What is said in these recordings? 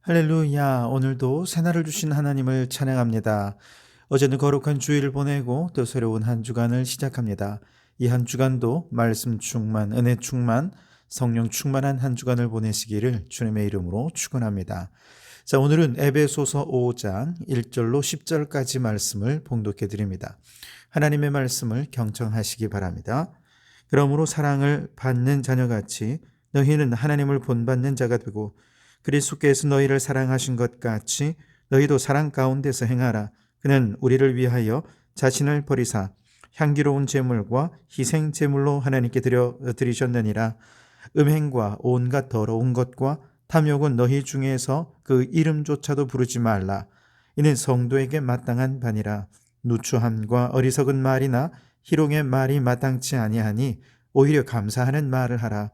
할렐루야. 오늘도 새날을 주신 하나님을 찬양합니다. 어제는 거룩한 주일을 보내고 또 새로운 한 주간을 시작합니다. 이 한 주간도 말씀 충만, 은혜 충만, 성령 충만한 한 주간을 보내시기를 주님의 이름으로 축원합니다. 자, 오늘은 에베소서 5장 1절로 10절까지 말씀을 봉독해 드립니다. 하나님의 말씀을 경청하시기 바랍니다. 그러므로 사랑을 받는 자녀같이 너희는 하나님을 본받는 자가 되고 그리스도께서 너희를 사랑하신 것 같이 너희도 사랑 가운데서 행하라. 그는 우리를 위하여 자신을 버리사 향기로운 제물과 희생 제물로 하나님께 드리셨느니라. 음행과 온갖 더러운 것과 탐욕은 너희 중에서 그 이름조차도 부르지 말라. 이는 성도에게 마땅한 바니라. 누추함과 어리석은 말이나 희롱의 말이 마땅치 아니하니 오히려 감사하는 말을 하라.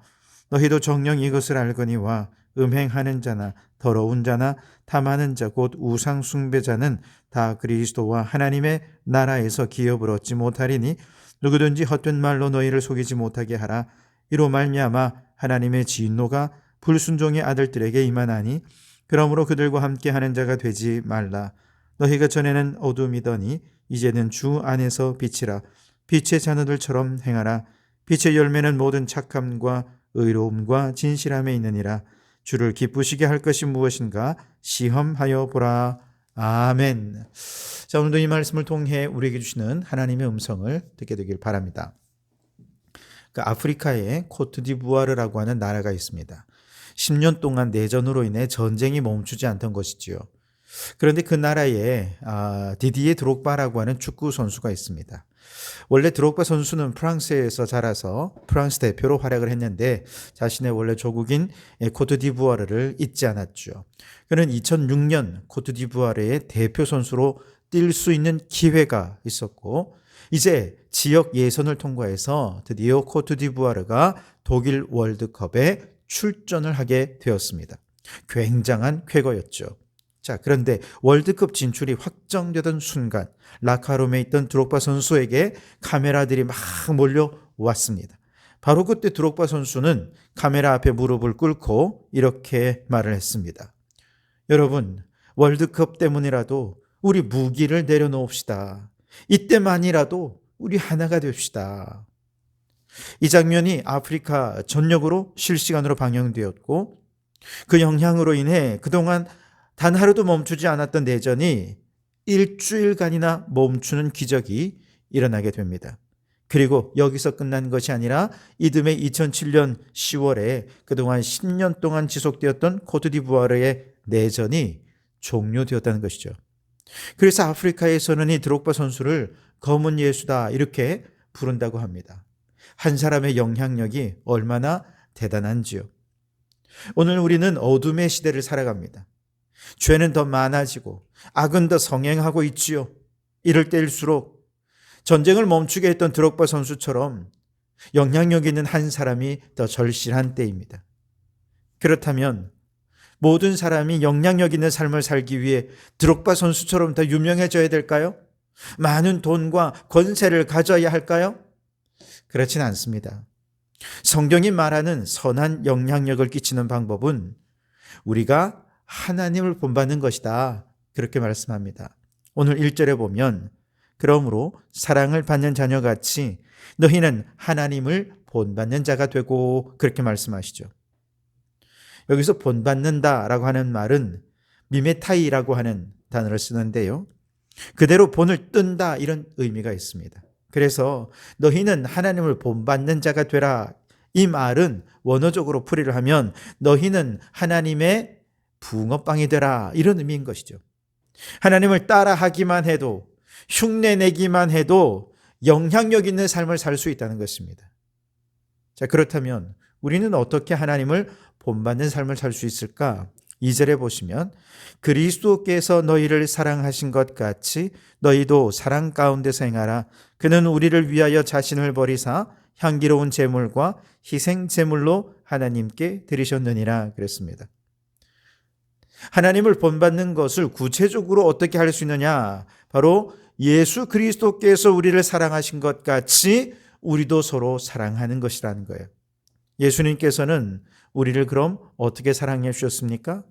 너희도 정녕 이것을 알거니와 음행하는 자나 더러운 자나 탐하는 자 곧 우상 숭배자는 다 그리스도와 하나님의 나라에서 기업을 얻지 못하리니 누구든지 헛된 말로 너희를 속이지 못하게 하라. 이로 말미암아 하나님의 진노가 불순종의 아들들에게 임하나니 그러므로 그들과 함께 하는 자가 되지 말라. 너희가 전에는 어둠이더니 이제는 주 안에서 빛이라. 빛의 자녀들처럼 행하라. 빛의 열매는 모든 착함과 의로움과 진실함에 있느니라. 주를 기쁘시게 할 것이 무엇인가 시험하여 보라. 아멘. 자, 오늘도 이 말씀을 통해 우리에게 주시는 하나님의 음성을 듣게 되길 바랍니다. 아프리카에 코트디부아르라고 하는 나라가 있습니다. 10년 동안 내전으로 인해 전쟁이 멈추지 않던 것이지요. 그런데 그 나라에 디디에 드록바라고 하는 축구 선수가 있습니다. 원래 드록바 선수는 프랑스에서 자라서 프랑스 대표로 활약을 했는데 자신의 원래 조국인 코트디부아르를 잊지 않았죠. 그는 2006년 코트디부아르의 대표 선수로 뛸 수 있는 기회가 있었고 이제 지역 예선을 통과해서 드디어 코트디부아르가 독일 월드컵에 출전을 하게 되었습니다. 굉장한 쾌거였죠. 자, 그런데 월드컵 진출이 확정되던 순간 라카롬에 있던 드록바 선수에게 카메라들이 막 몰려왔습니다. 바로 그때 드록바 선수는 카메라 앞에 무릎을 꿇고 이렇게 말을 했습니다. 여러분, 월드컵 때문이라도 우리 무기를 내려놓읍시다. 이때만이라도 우리 하나가 됩시다. 이 장면이 아프리카 전역으로 실시간으로 방영되었고 그 영향으로 인해 그동안 단 하루도 멈추지 않았던 내전이 일주일간이나 멈추는 기적이 일어나게 됩니다. 그리고 여기서 끝난 것이 아니라 이듬해 2007년 10월에 그동안 10년 동안 지속되었던 코트디부아르의 내전이 종료되었다는 것이죠. 그래서 아프리카에서는 이 드록바 선수를 검은 예수다 이렇게 부른다고 합니다. 한 사람의 영향력이 얼마나 대단한지요. 오늘 우리는 어둠의 시대를 살아갑니다. 죄는 더 많아지고 악은 더 성행하고 있지요. 이럴 때일수록 전쟁을 멈추게 했던 드록바 선수처럼 영향력 있는 한 사람이 더 절실한 때입니다. 그렇다면 모든 사람이 영향력 있는 삶을 살기 위해 드록바 선수처럼 더 유명해져야 될까요? 많은 돈과 권세를 가져야 할까요? 그렇진 않습니다. 성경이 말하는 선한 영향력을 끼치는 방법은 우리가 하나님을 본받는 것이다. 그렇게 말씀합니다. 오늘 1절에 보면 그러므로 사랑을 받는 자녀같이 너희는 하나님을 본받는 자가 되고 그렇게 말씀하시죠. 여기서 본받는다라고 하는 말은 미메타이라고 하는 단어를 쓰는데요. 그대로 본을 뜬다 이런 의미가 있습니다. 그래서 너희는 하나님을 본받는 자가 되라. 이 말은 원어적으로 풀이를 하면 너희는 하나님의 붕어빵이 되라 이런 의미인 것이죠. 하나님을 따라하기만 해도 흉내내기만 해도 영향력 있는 삶을 살 수 있다는 것입니다. 자, 그렇다면 우리는 어떻게 하나님을 본받는 삶을 살 수 있을까? 2절에 보시면 그리스도께서 너희를 사랑하신 것 같이 너희도 사랑 가운데서 행하라. 그는 우리를 위하여 자신을 버리사 향기로운 제물과 희생 제물로 하나님께 드리셨느니라 그랬습니다. 하나님을 본받는 것을 구체적으로 어떻게 할 수 있느냐? 바로 예수 그리스도께서 우리를 사랑하신 것 같이 우리도 서로 사랑하는 것이라는 거예요. 예수님께서는 우리를 그럼 어떻게 사랑해 주셨습니까?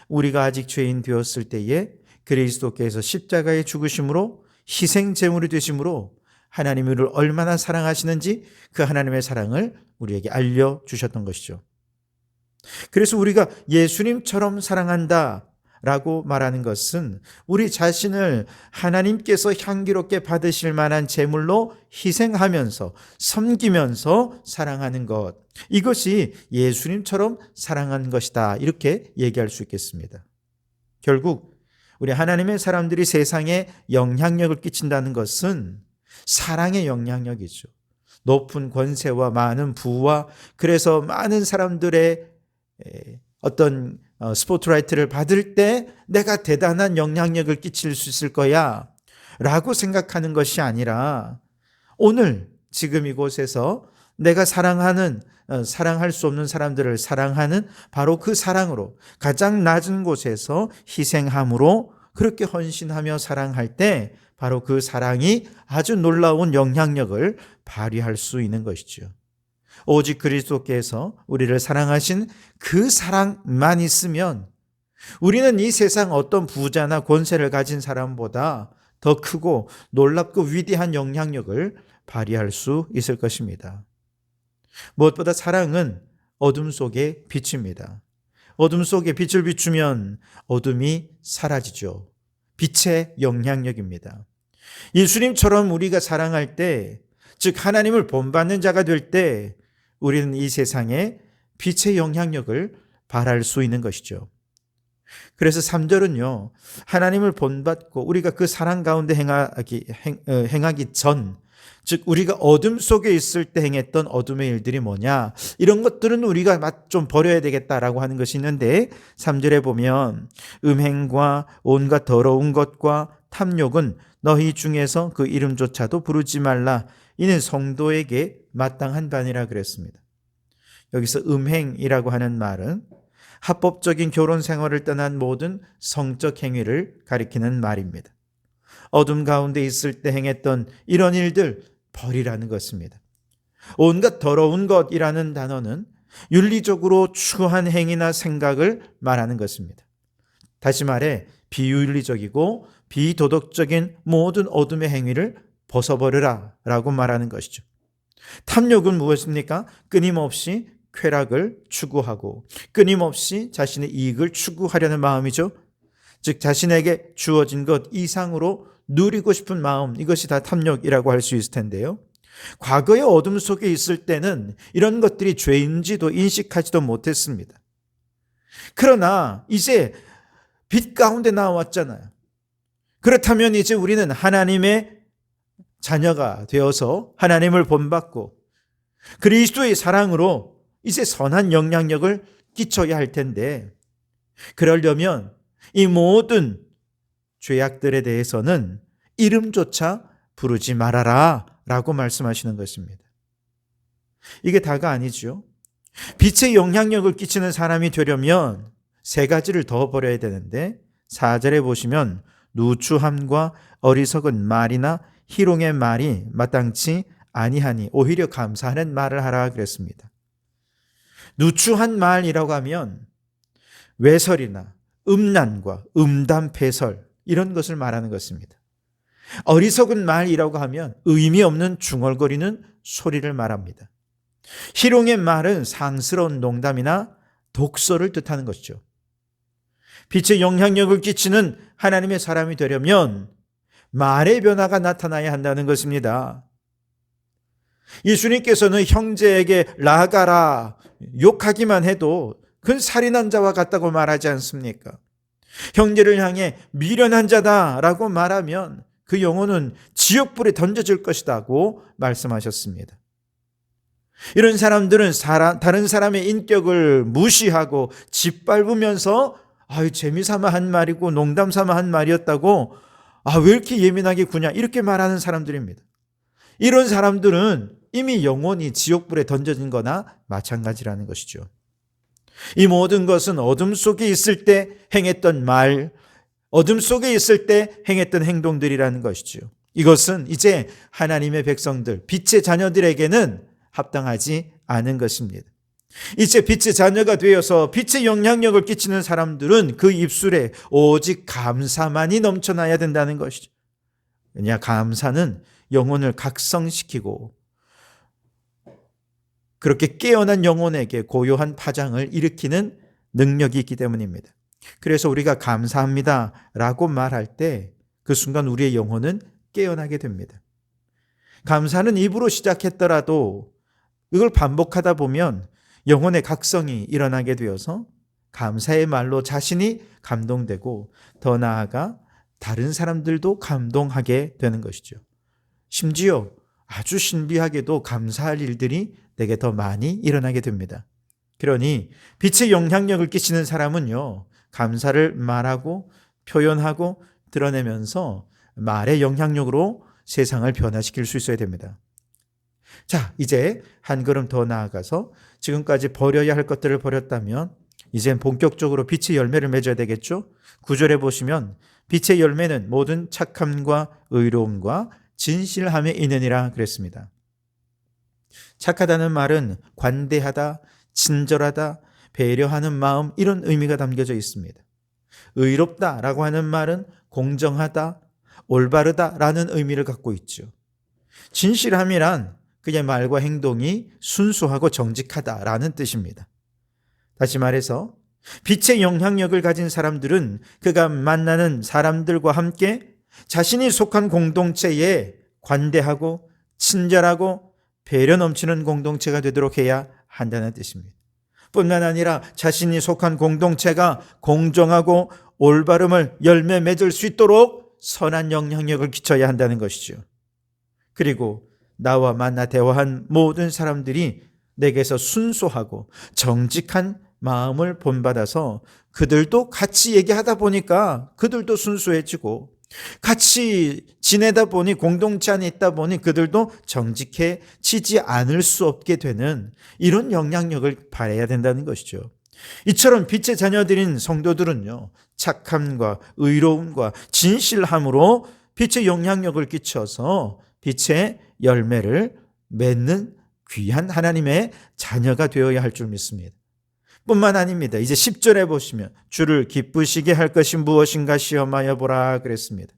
우리가 아직 죄인 되었을 때에 그리스도께서 십자가의 죽으심으로 희생 제물이 되심으로 하나님이 우리를 얼마나 사랑하시는지 그 하나님의 사랑을 우리에게 알려주셨던 것이죠. 그래서 우리가 예수님처럼 사랑한다 라고 말하는 것은 우리 자신을 하나님께서 향기롭게 받으실 만한 제물로 희생하면서 섬기면서 사랑하는 것, 이것이 예수님처럼 사랑하는 것이다, 이렇게 얘기할 수 있겠습니다. 결국 우리 하나님의 사람들이 세상에 영향력을 끼친다는 것은 사랑의 영향력이죠. 높은 권세와 많은 부와 그래서 많은 사람들의 어떤 스포트라이트를 받을 때 내가 대단한 영향력을 끼칠 수 있을 거야 라고 생각하는 것이 아니라 오늘 지금 이곳에서 내가 사랑할 수 없는 사람들을 사랑하는 바로 그 사랑으로 가장 낮은 곳에서 희생함으로 그렇게 헌신하며 사랑할 때 바로 그 사랑이 아주 놀라운 영향력을 발휘할 수 있는 것이죠. 오직 그리스도께서 우리를 사랑하신 그 사랑만 있으면 우리는 이 세상 어떤 부자나 권세를 가진 사람보다 더 크고 놀랍고 위대한 영향력을 발휘할 수 있을 것입니다. 무엇보다 사랑은 어둠 속의 빛입니다. 어둠 속에 빛을 비추면 어둠이 사라지죠. 빛의 영향력입니다. 예수님처럼 우리가 사랑할 때, 즉 하나님을 본받는 자가 될 때 우리는 이 세상에 빛의 영향력을 발할 수 있는 것이죠. 그래서 3절은요, 하나님을 본받고 우리가 그 사랑 가운데 행하기 전, 즉 우리가 어둠 속에 있을 때 행했던 어둠의 일들이 뭐냐, 이런 것들은 우리가 좀 버려야 되겠다라고 하는 것이 있는데 3절에 보면 음행과 온갖 더러운 것과 탐욕은 너희 중에서 그 이름조차도 부르지 말라. 이는 성도에게 마땅한 바니라 그랬습니다. 여기서 음행이라고 하는 말은 합법적인 결혼 생활을 떠난 모든 성적 행위를 가리키는 말입니다. 어둠 가운데 있을 때 행했던 이런 일들 버리라는 것입니다. 온갖 더러운 것이라는 단어는 윤리적으로 추구한 행위나 생각을 말하는 것입니다. 다시 말해 비윤리적이고 비도덕적인 모든 어둠의 행위를 벗어버려라 라고 말하는 것이죠. 탐욕은 무엇입니까? 끊임없이 쾌락을 추구하고 끊임없이 자신의 이익을 추구하려는 마음이죠. 즉 자신에게 주어진 것 이상으로 누리고 싶은 마음, 이것이 다 탐욕이라고 할 수 있을 텐데요. 과거의 어둠 속에 있을 때는 이런 것들이 죄인지도 인식하지도 못했습니다. 그러나 이제 빛 가운데 나왔잖아요. 그렇다면 이제 우리는 하나님의 자녀가 되어서 하나님을 본받고 그리스도의 사랑으로 이제 선한 영향력을 끼쳐야 할 텐데, 그러려면 이 모든 죄악들에 대해서는 이름조차 부르지 말아라 라고 말씀하시는 것입니다. 이게 다가 아니죠. 빛의 영향력을 끼치는 사람이 되려면 세 가지를 더 버려야 되는데 4절에 보시면 누추함과 어리석은 말이나 희롱의 말이 마땅치 아니하니 오히려 감사하는 말을 하라 그랬습니다. 누추한 말이라고 하면 외설이나 음란과 음담패설 이런 것을 말하는 것입니다. 어리석은 말이라고 하면 의미 없는 중얼거리는 소리를 말합니다. 희롱의 말은 상스러운 농담이나 독설을 뜻하는 것이죠. 빛의 영향력을 끼치는 하나님의 사람이 되려면 말의 변화가 나타나야 한다는 것입니다. 예수님께서는 형제에게 나아가라 욕하기만 해도 그건 살인한 자와 같다고 말하지 않습니까? 형제를 향해 미련한 자다라고 말하면 그 영혼은 지옥불에 던져질 것이라고 말씀하셨습니다. 이런 사람들은 다른 사람의 인격을 무시하고 짓밟으면서 재미삼아 한 말이고 농담 삼아 한 말이었다고 왜 이렇게 예민하게 구냐 이렇게 말하는 사람들입니다. 이런 사람들은 이미 영혼이 지옥불에 던져진 거나 마찬가지라는 것이죠. 이 모든 것은 어둠 속에 있을 때 행했던 말, 어둠 속에 있을 때 행했던 행동들이라는 것이죠. 이것은 이제 하나님의 백성들, 빛의 자녀들에게는 합당하지 않은 것입니다. 이제 빛의 자녀가 되어서 빛의 영향력을 끼치는 사람들은 그 입술에 오직 감사만이 넘쳐나야 된다는 것이죠. 왜냐, 감사는 영혼을 각성시키고 그렇게 깨어난 영혼에게 고요한 파장을 일으키는 능력이 있기 때문입니다. 그래서 우리가 감사합니다 라고 말할 때 그 순간 우리의 영혼은 깨어나게 됩니다. 감사는 입으로 시작했더라도 이걸 반복하다 보면 영혼의 각성이 일어나게 되어서 감사의 말로 자신이 감동되고 더 나아가 다른 사람들도 감동하게 되는 것이죠. 심지어 아주 신비하게도 감사할 일들이 내게 더 많이 일어나게 됩니다. 그러니 빛의 영향력을 끼치는 사람은요, 감사를 말하고 표현하고 드러내면서 말의 영향력으로 세상을 변화시킬 수 있어야 됩니다. 자, 이제 한 걸음 더 나아가서 지금까지 버려야 할 것들을 버렸다면 이젠 본격적으로 빛의 열매를 맺어야 되겠죠? 9절에 보시면 빛의 열매는 모든 착함과 의로움과 진실함에 있느니라 그랬습니다. 착하다는 말은 관대하다, 친절하다, 배려하는 마음, 이런 의미가 담겨져 있습니다. 의롭다라고 하는 말은 공정하다, 올바르다라는 의미를 갖고 있죠. 진실함이란 그의 말과 행동이 순수하고 정직하다라는 뜻입니다. 다시 말해서 빛의 영향력을 가진 사람들은 그가 만나는 사람들과 함께 자신이 속한 공동체에 관대하고 친절하고 배려 넘치는 공동체가 되도록 해야 한다는 뜻입니다. 뿐만 아니라 자신이 속한 공동체가 공정하고 올바름을 열매 맺을 수 있도록 선한 영향력을 끼쳐야 한다는 것이죠. 그리고 나와 만나 대화한 모든 사람들이 내게서 순수하고 정직한 마음을 본받아서 그들도 같이 얘기하다 보니까 그들도 순수해지고 같이 지내다 보니 공동체 안에 있다 보니 그들도 정직해지지 않을 수 없게 되는 이런 영향력을 발휘해야 된다는 것이죠. 이처럼 빛의 자녀들인 성도들은요, 착함과 의로움과 진실함으로 빛의 영향력을 끼쳐서 빛의 열매를 맺는 귀한 하나님의 자녀가 되어야 할 줄 믿습니다. 뿐만 아닙니다. 이제 10절에 보시면 주를 기쁘시게 할 것이 무엇인가 시험하여 보라 그랬습니다.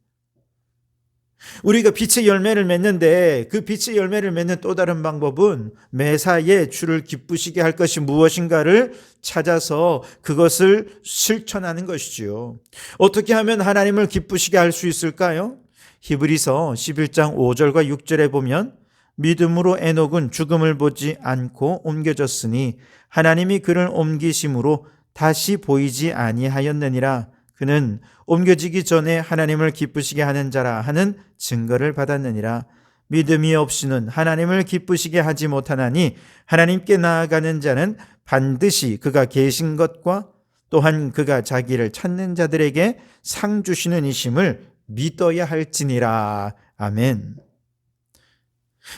우리가 빛의 열매를 맺는데 그 빛의 열매를 맺는 또 다른 방법은 매사에 주를 기쁘시게 할 것이 무엇인가를 찾아서 그것을 실천하는 것이지요. 어떻게 하면 하나님을 기쁘시게 할 수 있을까요? 히브리서 11장 5절과 6절에 보면 믿음으로 에녹은 죽음을 보지 않고 옮겨졌으니 하나님이 그를 옮기심으로 다시 보이지 아니하였느니라. 그는 옮겨지기 전에 하나님을 기쁘시게 하는 자라 하는 증거를 받았느니라. 믿음이 없이는 하나님을 기쁘시게 하지 못하나니 하나님께 나아가는 자는 반드시 그가 계신 것과 또한 그가 자기를 찾는 자들에게 상 주시는 이심을 믿어야 할지니라. 아멘.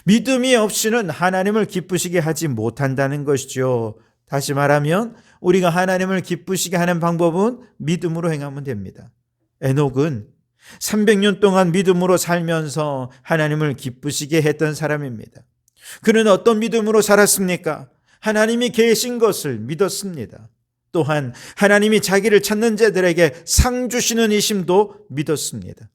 믿음이 없이는 하나님을 기쁘시게 하지 못한다는 것이죠. 다시 말하면 우리가 하나님을 기쁘시게 하는 방법은 믿음으로 행하면 됩니다. 에녹은 300년 동안 믿음으로 살면서 하나님을 기쁘시게 했던 사람입니다. 그는 어떤 믿음으로 살았습니까? 하나님이 계신 것을 믿었습니다. 또한 하나님이 자기를 찾는 자들에게 상 주시는 이심도 믿었습니다.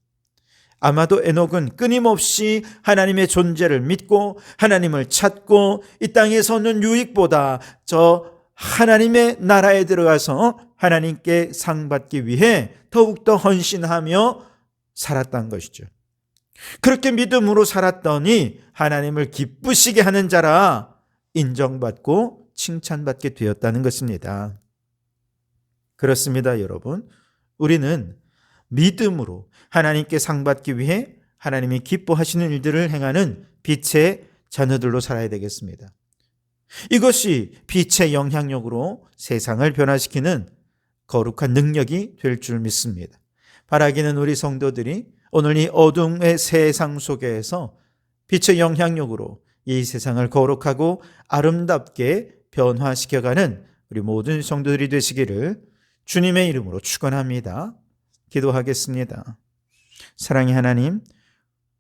아마도 에녹은 끊임없이 하나님의 존재를 믿고 하나님을 찾고 이 땅에서는 유익보다 저 하나님의 나라에 들어가서 하나님께 상 받기 위해 더욱더 헌신하며 살았던 것이죠. 그렇게 믿음으로 살았더니 하나님을 기쁘시게 하는 자라 인정받고 칭찬받게 되었다는 것입니다. 그렇습니다, 여러분. 우리는 믿음으로 하나님께 상 받기 위해 하나님이 기뻐하시는 일들을 행하는 빛의 자녀들로 살아야 되겠습니다. 이것이 빛의 영향력으로 세상을 변화시키는 거룩한 능력이 될 줄 믿습니다. 바라기는 우리 성도들이 오늘 이 어둠의 세상 속에서 빛의 영향력으로 이 세상을 거룩하고 아름답게 변화시켜가는 우리 모든 성도들이 되시기를 주님의 이름으로 축원합니다. 기도하겠습니다. 사랑의 하나님,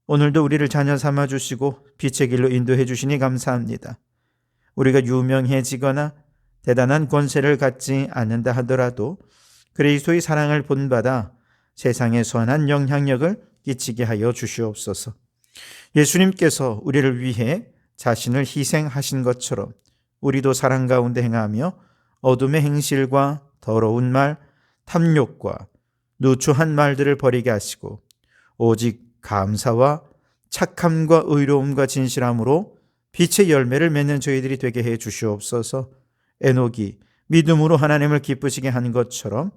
오늘도 우리를 자녀 삼아주시고 빛의 길로 인도해 주시니 감사합니다. 우리가 유명해지거나 대단한 권세를 갖지 않는다 하더라도 그리스도의 사랑을 본받아 세상에 선한 영향력을 끼치게 하여 주시옵소서. 예수님께서 우리를 위해 자신을 희생하신 것처럼 우리도 사랑 가운데 행하며 어둠의 행실과 더러운 말, 탐욕과 누추한 말들을 버리게 하시고 오직 감사와 착함과 의로움과 진실함으로 빛의 열매를 맺는 저희들이 되게 해 주시옵소서. 에녹이 믿음으로 하나님을 기쁘시게 한 것처럼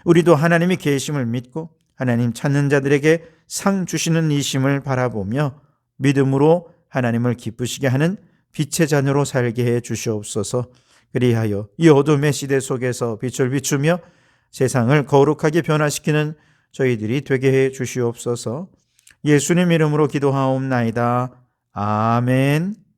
우리도 하나님이 계심을 믿고 하나님 찾는 자들에게 상 주시는 이심을 바라보며 믿음으로 하나님을 기쁘시게 하는 빛의 자녀로 살게 해 주시옵소서. 그리하여 이 어둠의 시대 속에서 빛을 비추며 세상을 거룩하게 변화시키는 저희들이 되게 해 주시옵소서. 예수님 이름으로 기도하옵나이다. 아멘.